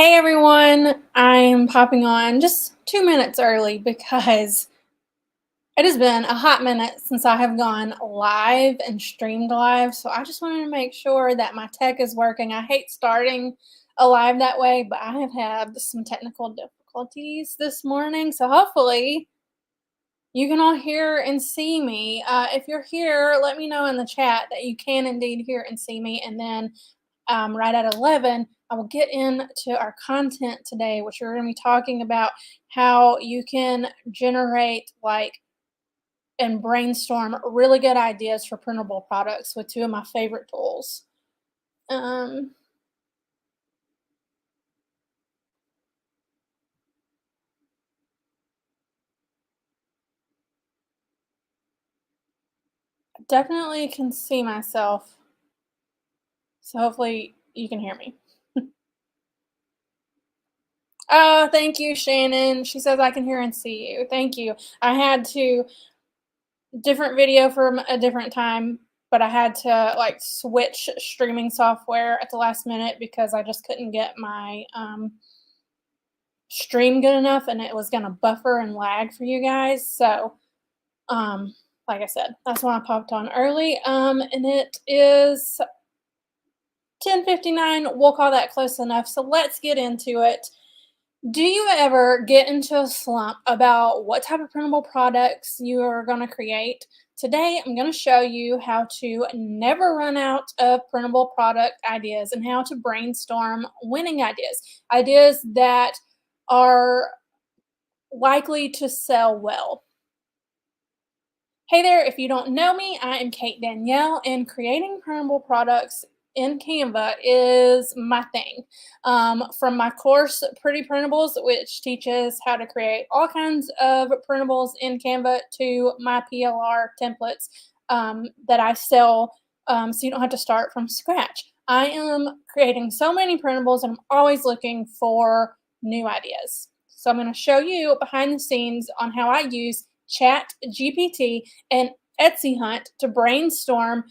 Hey everyone, I'm popping on just 2 minutes early because it has been a hot minute since I have gone live and streamed live. So I just wanted to make sure that my tech is working. I hate starting a live that way, but I have had some technical difficulties this morning. So hopefully you can all hear and see me. If you're here, let me know in the chat that you can indeed hear and see me. And then right at 11, I will get into our content today, which we're going to be talking about how you can generate and brainstorm really good ideas for printable products with two of my favorite tools. Um, Definitely can see myself, so hopefully you can hear me. Oh, thank you, Shannon. She says I can hear and see you. Thank you. I had to different video from a different time, but I had to like switch streaming software at the last minute because I just couldn't get my stream good enough and it was gonna buffer and lag for you guys. So um like I said, that's why I popped on early. And it is 10:59. We'll call that close enough. So let's get into it. Do you ever get into a slump about what type of printable products you are going to create? Today, I'm going to show you how to never run out of printable product ideas and how to brainstorm winning ideas, ideas that are likely to sell well. Hey there, if you don't know me, I am Kate Danielle, and creating printable products in Canva is my thing. From my course, Pretty Printables, which teaches how to create all kinds of printables in Canva, to my PLR templates that I sell so you don't have to start from scratch. I am creating so many printables and I'm always looking for new ideas. So I'm going to show you behind the scenes on how I use ChatGPT and EtsyHunt to brainstorm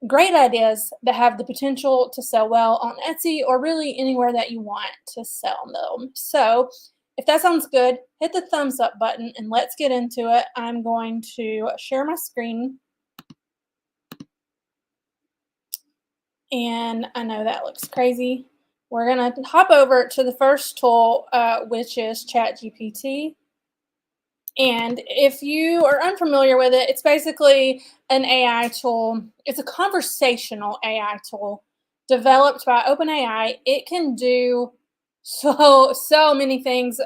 great ideas that have the potential to sell well on Etsy or really anywhere that you want to sell them. So, if that sounds good, hit the thumbs up button and let's get into it. I'm going to share my screen. And I know that looks crazy. We're going to hop over to the first tool, which is ChatGPT. And if you are unfamiliar with it, it's basically an AI tool. It's a conversational AI tool developed by OpenAI. It can do so many things.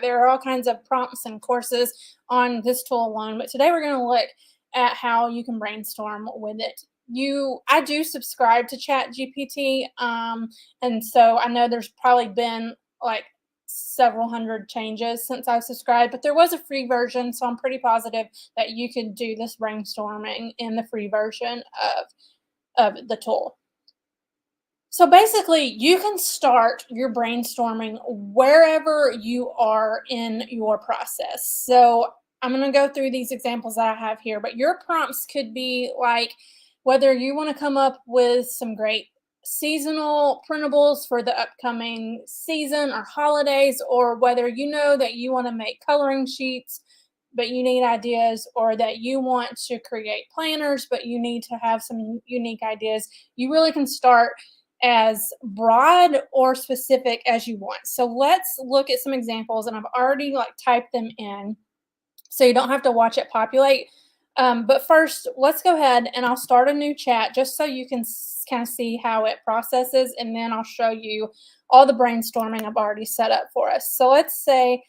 There are all kinds of prompts and courses on this tool alone, but today we're going to look at how you can brainstorm with it. I do subscribe to ChatGPT, and so I know there's probably been like several hundred changes since I've subscribed, but there was a free version, so I'm pretty positive that you can do this brainstorming in the free version of the tool. So basically, you can start your brainstorming wherever you are in your process. So I'm going to go through these examples that I have here, but your prompts could be like whether you want to come up with some great seasonal printables for the upcoming season or holidays, or whether you know that you want to make coloring sheets but you need ideas, or that you want to create planners but you need to have some unique ideas. You really can start as broad or specific as you want. So let's look at some examples, and I've already like typed them in so you don't have to watch it populate. But first, let's go ahead and I'll start a new chat just so you can kind of see how it processes, and then I'll show you all the brainstorming I've already set up for us. So let's say,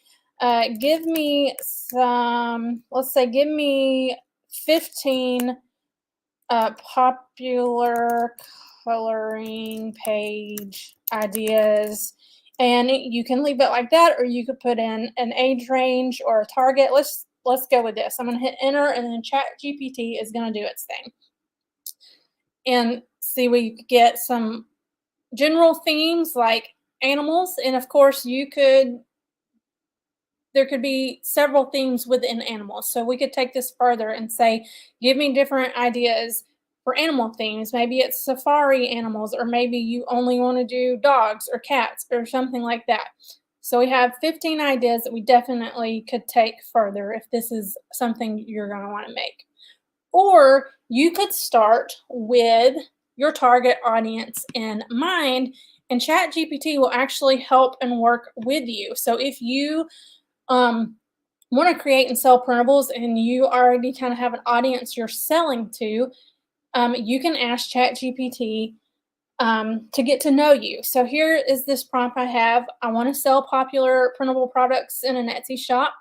give me let's say, give me 15 popular coloring page ideas, and you can leave it like that, or you could put in an age range or a target. Let's go with this. I'm going to hit enter, and then Chat GPT is going to do its thing. And see, we get some general themes like animals, and of course there could be several themes within animals. So we could take this further and say, give me different ideas for animal themes. Maybe it's safari animals, or maybe you only want to do dogs or cats or something like that. So we have 15 ideas that we definitely could take further if this is something you're going to want to make. Or you could start with your target audience in mind, and ChatGPT will actually help and work with you. So if you want to create and sell printables and you already kind of have an audience you're selling to, you can ask ChatGPT to get to know you. So here is this prompt I have. I want to sell popular printable products in an Etsy shop.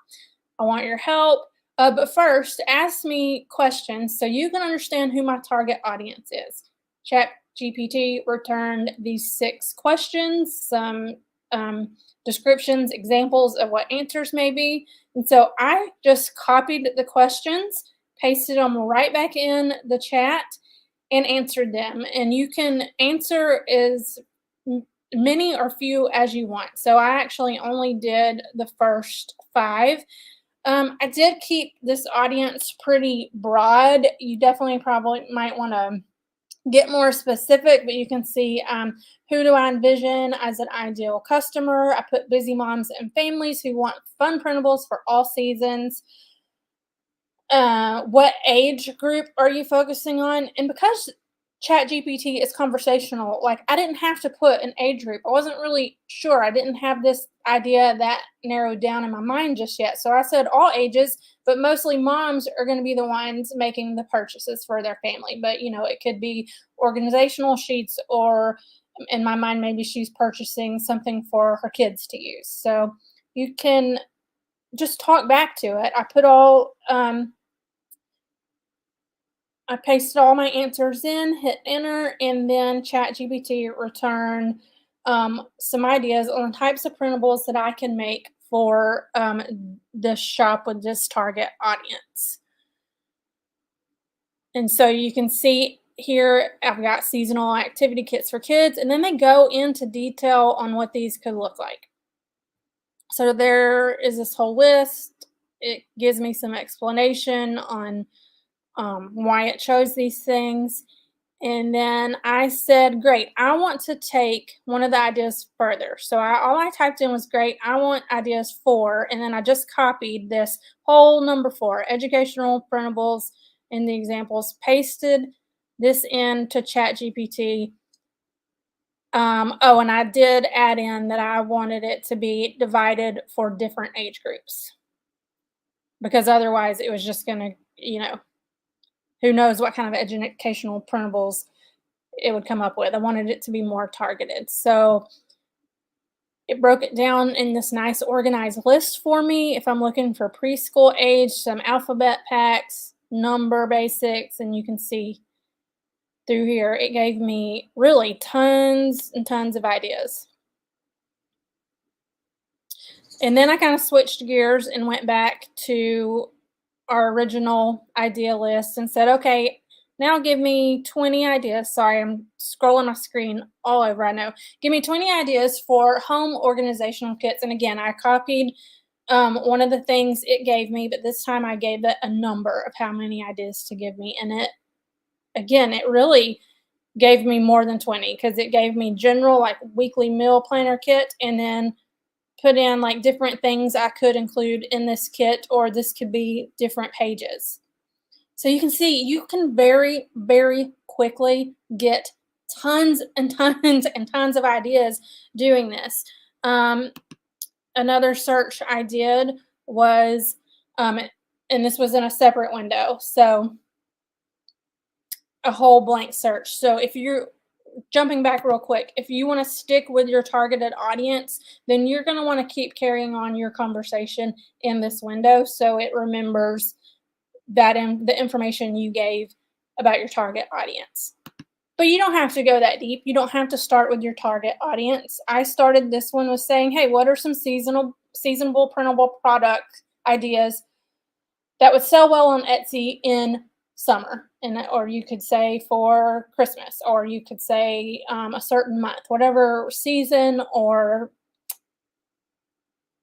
I want your help. But first, ask me questions so you can understand who my target audience is. ChatGPT returned these 6 questions, some descriptions, examples of what answers may be. And so I just copied the questions, pasted them right back in the chat, and answered them. And you can answer as many or few as you want. So I actually only did the first 5. I did keep this audience pretty broad. You definitely probably might want to get more specific, but you can see who do I envision as an ideal customer. I put busy moms and families who want fun printables for all seasons. What age group are you focusing on? And because ChatGPT is conversational, like I didn't have to put an age group. I wasn't really sure. I didn't have this idea that narrowed down in my mind just yet. So I said all ages, but mostly moms are going to be the ones making the purchases for their family. But it could be organizational sheets, or in my mind, maybe she's purchasing something for her kids to use. So you can just talk back to it. I pasted all my answers in, hit enter, and then ChatGPT returned some ideas on the types of printables that I can make for this shop with this target audience. And so you can see here, I've got seasonal activity kits for kids, and then they go into detail on what these could look like. So there is this whole list. It gives me some explanation on why it chose these things. And then I said, great, I want to take one of the ideas further. So all I typed in was, great, I want ideas for, and then I just copied this whole number 4, educational printables in the examples, pasted this into ChatGPT. And I did add in that I wanted it to be divided for different age groups, because otherwise it was just going to, who knows what kind of educational printables it would come up with. I wanted it to be more targeted. So it broke it down in this nice organized list for me. If I'm looking for preschool age, some alphabet packs, number basics, and you can see through here, it gave me really tons and tons of ideas. And then I kind of switched gears and went back to our original idea list and said, okay, now give me 20 ideas. Sorry, I'm scrolling my screen all over, I know. Give me 20 ideas for home organizational kits. And again, I copied one of the things it gave me, but this time I gave it a number of how many ideas to give me. And it really gave me more than 20, because it gave me general, like weekly meal planner kit, and then put in like different things I could include in this kit, or this could be different pages. So you can see you can very, very quickly get tons and tons and tons of ideas doing this. Another search I did was, and this was in a separate window, so a whole blank search. So if you're jumping back real quick, if you want to stick with your targeted audience, then you're going to want to keep carrying on your conversation in this window so it remembers that the information you gave about your target audience. But you don't have to go that deep. You don't have to start with your target audience. I started this one with saying, hey, what are some seasonable printable product ideas that would sell well on Etsy in summer? Or you could say for Christmas, or you could say a certain month, whatever season or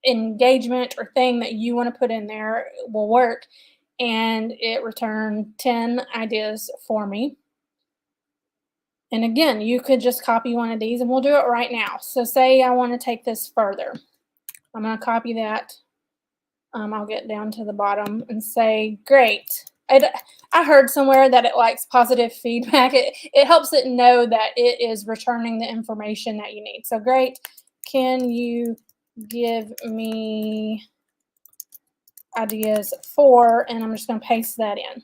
engagement or thing that you want to put in there will work. And it returned 10 ideas for me. And again, you could just copy one of these, and we'll do it right now. So say I want to take this further. I'm going to copy that. I'll get down to the bottom and say, great. I heard somewhere that it likes positive feedback. It helps it know that it is returning the information that you need. So great. Can you give me ideas for, and I'm just going to paste that in.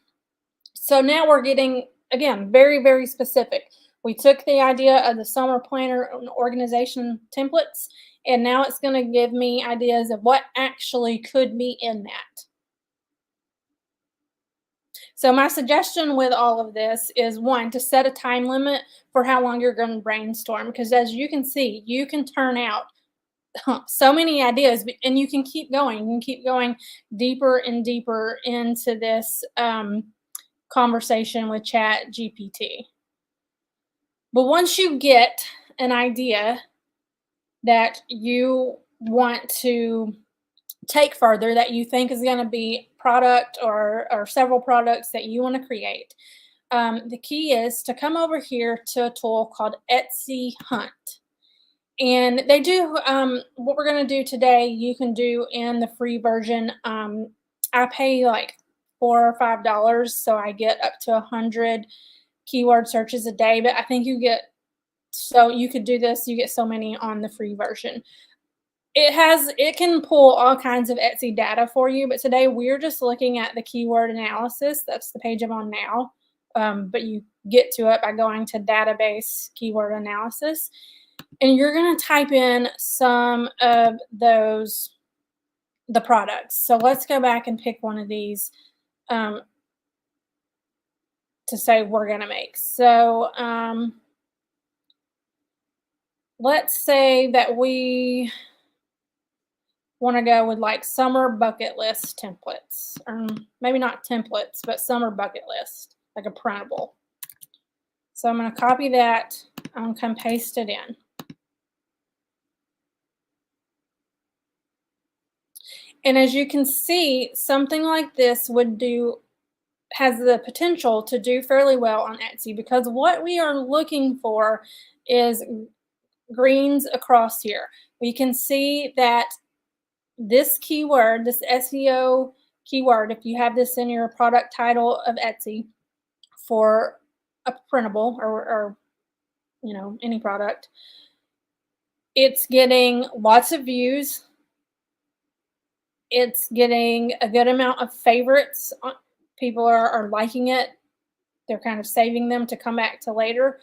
So now we're getting, again, very, very specific. We took the idea of the summer planner organization templates, and now it's going to give me ideas of what actually could be in that. So my suggestion with all of this is, one, to set a time limit for how long you're going to brainstorm, because as you can see, you can turn out so many ideas, and you can keep going. You can keep going deeper and deeper into this conversation with ChatGPT. But once you get an idea that you want to take further, that you think is going to be product or several products that you want to create, the key is to come over here to a tool called EtsyHunt. And they do what we're going to do today, you can do in the free version. I pay like $4 or $5, so I get up to 100 keyword searches a day, but I think you get, so you could do this, you get so many on the free version. It can pull all kinds of Etsy data for you, but today we're just looking at the keyword analysis. That's the page I'm on now. But you get to it by going to database keyword analysis, and you're going to type in some of the products. So let's go back and pick one of these to say we're going to make. So let's say that we want to go with like summer bucket list templates, or maybe not templates, but summer bucket list, like a printable. So I'm going to copy that. I'm going to come paste it in. And as you can see, something like this has the potential to do fairly well on Etsy, because what we are looking for is greens across here. We can see that this keyword, this SEO keyword, if you have this in your product title of Etsy for a printable or you know, any product, it's getting lots of views. It's getting a good amount of favorites. People are liking it. They're kind of saving them to come back to later.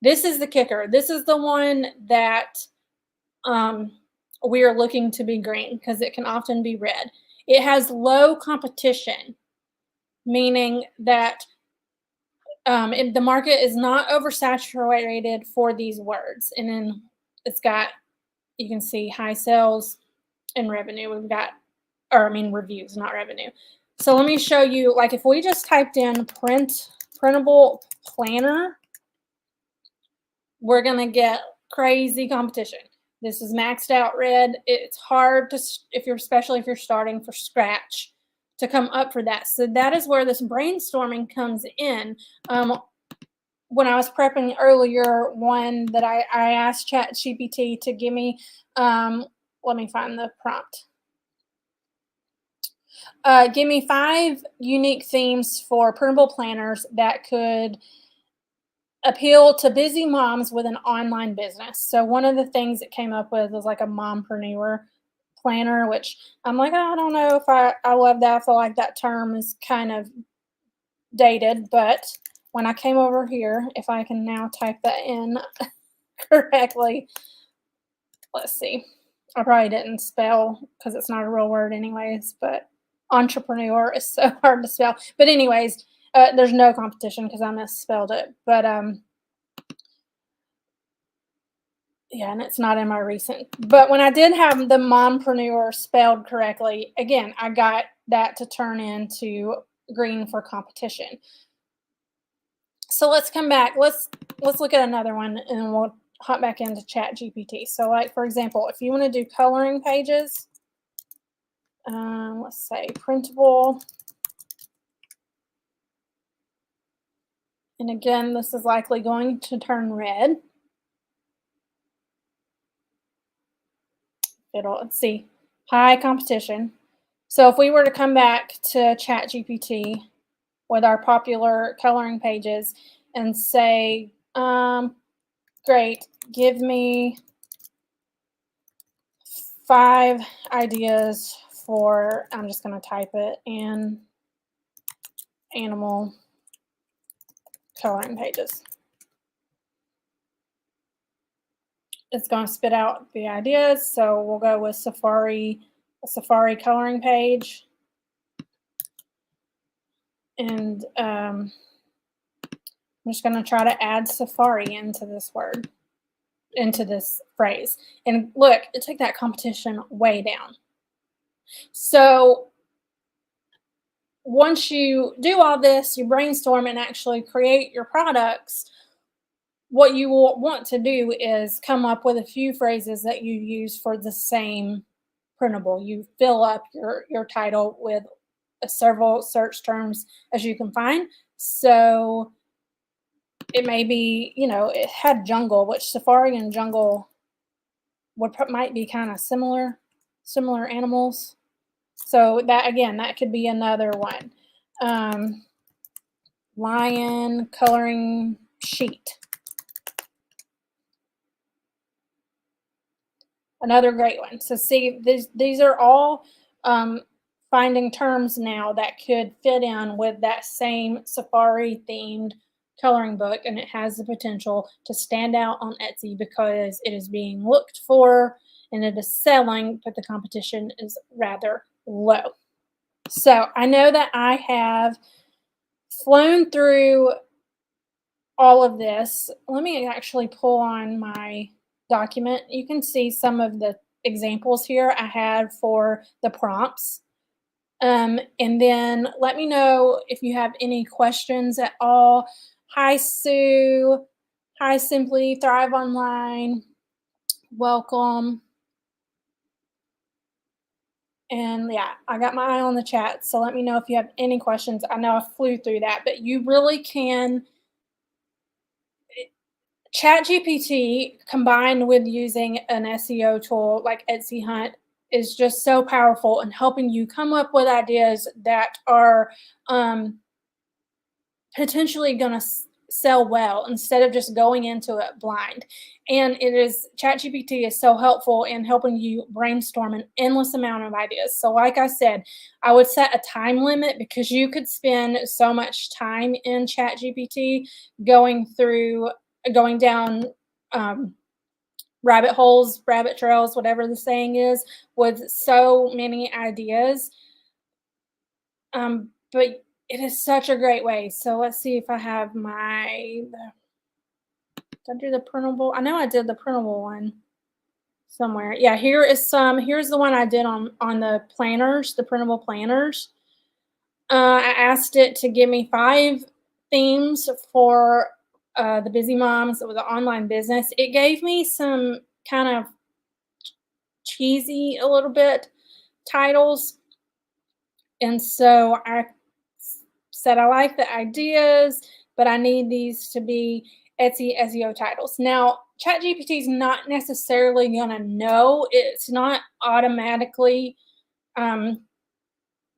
This is the kicker. This is the one that we are looking to be green, because it can often be red. It has low competition, meaning that the market is not oversaturated for these words. And then it's got, you can see high sales and revenue. We've got, or I mean reviews, not revenue. So let me show you, like if we just typed in printable planner, we're going to get crazy competition. This is maxed out red. It's hard to, especially if you're starting from scratch, to come up for that. So that is where this brainstorming comes in. When I was prepping earlier, one that I asked ChatGPT to give me, let me find the prompt. Give me 5 unique themes for printable planners that could appeal to busy moms with an online business. So one of the things it came up with was like a mompreneur planner, which I'm like, I don't know if I love that. I feel like that term is kind of dated. But when I came over here, if I can now type that in correctly, let's see. I probably didn't spell, because it's not a real word anyways, but entrepreneur is so hard to spell. But anyways, there's no competition because I misspelled it. But yeah, and it's not in my recent. But when I did have the mompreneur spelled correctly, again, I got that to turn into green for competition. So let's come back. Let's look at another one, and we'll hop back into ChatGPT. So like, for example, if you want to do coloring pages, let's say printable And again, this is likely going to turn red. Let's see, high competition. So if we were to come back to ChatGPT with our popular coloring pages and say, great, give me 5 ideas for, I'm just going to type it, and animal coloring pages. It's going to spit out the ideas. So we'll go with Safari, a Safari coloring page. And I'm just going to try to add Safari into this word, into this phrase. And look, it took that competition way down. So once you do all this, you brainstorm and actually create your products, what you will want to do is come up with a few phrases that you use for the same printable. You fill up your title with several search terms as you can find. So it may be, you know, it had jungle, which Safari and jungle might be kind of similar animals. So that, again, that could be another one. Lion coloring sheet. Another great one. So see, these are all finding terms now that could fit in with that same Safari themed coloring book, and it has the potential to stand out on Etsy because it is being looked for and it is selling, but the competition is rather low. So I know that I have flown through all of this. Let me actually pull on my document. You can see some of the examples here I had for the prompts. And then let me know if you have any questions at all. Hi, Sue. Hi, Simply Thrive Online. Welcome. And yeah, I got my eye on the chat. So let me know if you have any questions. I know I flew through that, but you really can. ChatGPT combined with using an SEO tool like EtsyHunt is just so powerful in helping you come up with ideas that are potentially going to sell well instead of just going into it blind. And ChatGPT is so helpful in helping you brainstorm an endless amount of ideas. So like I said, I would set a time limit because you could spend so much time in ChatGPT going down rabbit holes, rabbit trails, whatever the saying is, with so many ideas. But it is such a great way. So let's see if I have did I do the printable? I know I did the printable one somewhere. Yeah, here's the one I did on the planners, the printable planners. I asked it to give me 5 themes for the busy moms with an online business. It gave me some kind of cheesy, a little bit, titles. And so I said, I like the ideas, but I need these to be Etsy SEO titles. Now, ChatGPT is not necessarily going to know. It's not automatically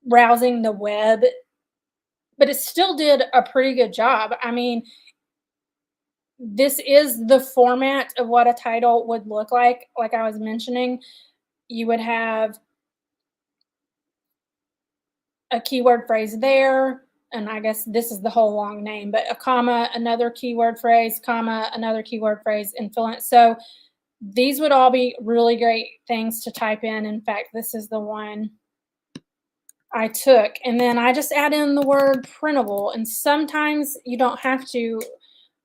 browsing the web, but it still did a pretty good job. I mean, this is the format of what a title would look like. Like I was mentioning, you would have a keyword phrase there, and I guess this is the whole long name, but a comma, another keyword phrase, comma, another keyword phrase, and fill in. So these would all be really great things to type in. In fact, this is the one I took, and then I just add in the word printable, and sometimes you don't have to.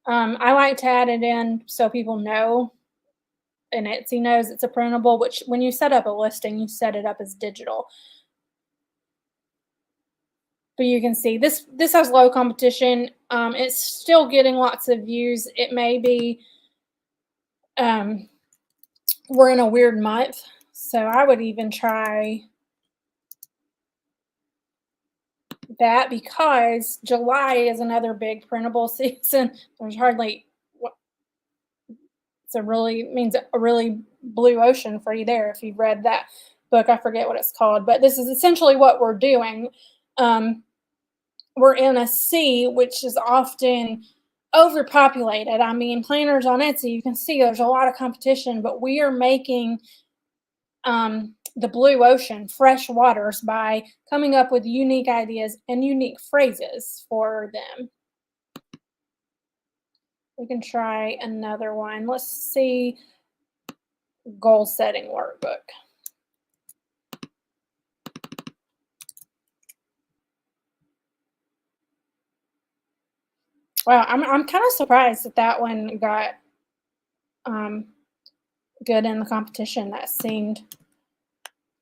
I like to add it in so people know, and Etsy knows it's a printable, which when you set up a listing, you set it up as digital. But you can see this has low competition. It's still getting lots of views. It may be we're in a weird month, so I would even try that because July is another big printable season. There's hardly it's a really means a really blue ocean for you there if you've read that book. I forget what it's called, but this is essentially what we're doing. Um, we're in a sea which is often overpopulated. I mean, planners on Etsy, you can see there's a lot of competition, but we are making the blue ocean fresh waters by coming up with unique ideas and unique phrases for them. We can try another one. Let's see, goal setting workbook. Wow, I'm kind of surprised that that one got good in the competition. That seemed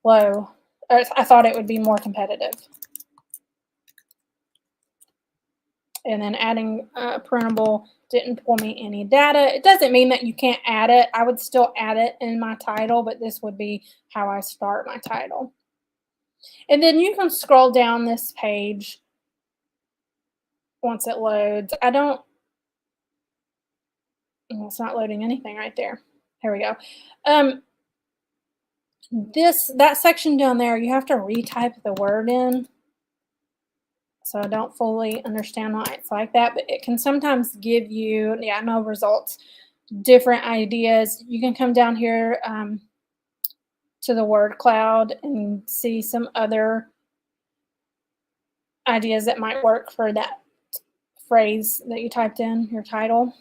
low. I thought it would be more competitive. And then adding printable didn't pull me any data. It doesn't mean that you can't add it. I would still add it in my title, but this would be how I start my title. And then you can scroll down this page once it loads. It's not loading anything right there. Here we go. That section down there, you have to retype the word in. So I don't fully understand why it's like that, but it can sometimes give you, no results, different ideas. You can come down here to the word cloud and see some other ideas that might work for that phrase that you typed in your title.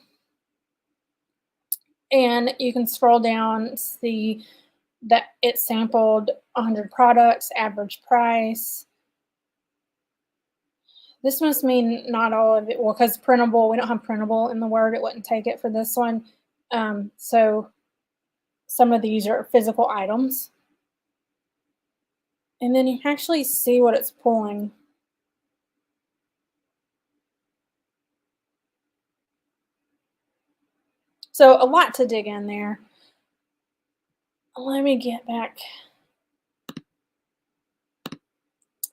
And you can scroll down, see that it sampled 100 products, average price. This must mean not all of it. Well, because printable, we don't have printable in the word. It wouldn't take it for this one. So some of these are physical items. And then you can actually see what it's pulling. So a lot to dig in there. Let me get back.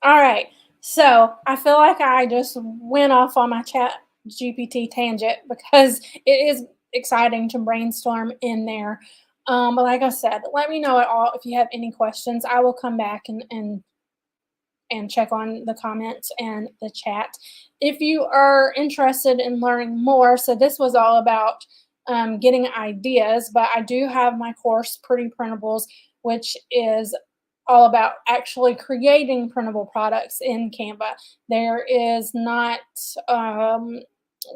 All right. So I feel like I just went off on my ChatGPT tangent because it is exciting to brainstorm in there. But like I said, let me know at all if you have any questions. I will come back and check on the comments and the chat. If you are interested in learning more, so this was all about getting ideas, but I do have my course, Pretty Printables, which is all about actually creating printable products in Canva. There is not,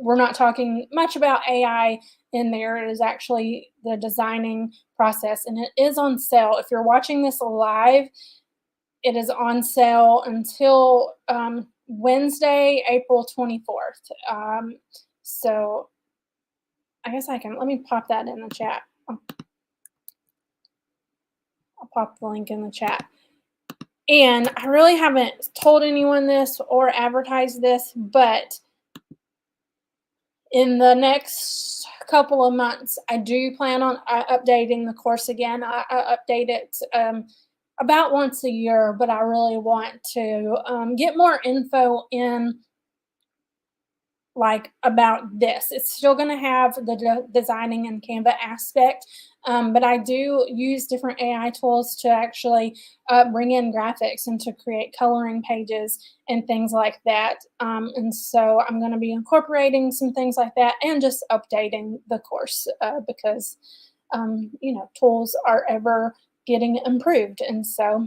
we're not talking much about AI in there. It is actually the designing process, and it is on sale. If you're watching this live, it is on sale until Wednesday, April 24th. So I guess let me pop that in the chat. I'll pop the link in the chat. And I really haven't told anyone this or advertised this, but in the next couple of months, I do plan on updating the course again. I update it about once a year, but I really want to get more info in about this. It's still going to have the designing and Canva aspect, but I do use different AI tools to actually bring in graphics and to create coloring pages and things like that. And so I'm going to be incorporating some things like that and just updating the course because, tools are ever getting improved. And so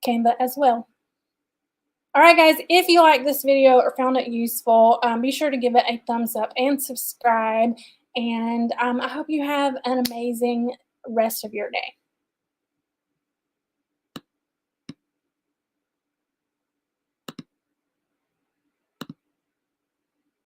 Canva as well. All right, guys, if you like this video or found it useful, be sure to give it a thumbs up and subscribe. And I hope you have an amazing rest of your day.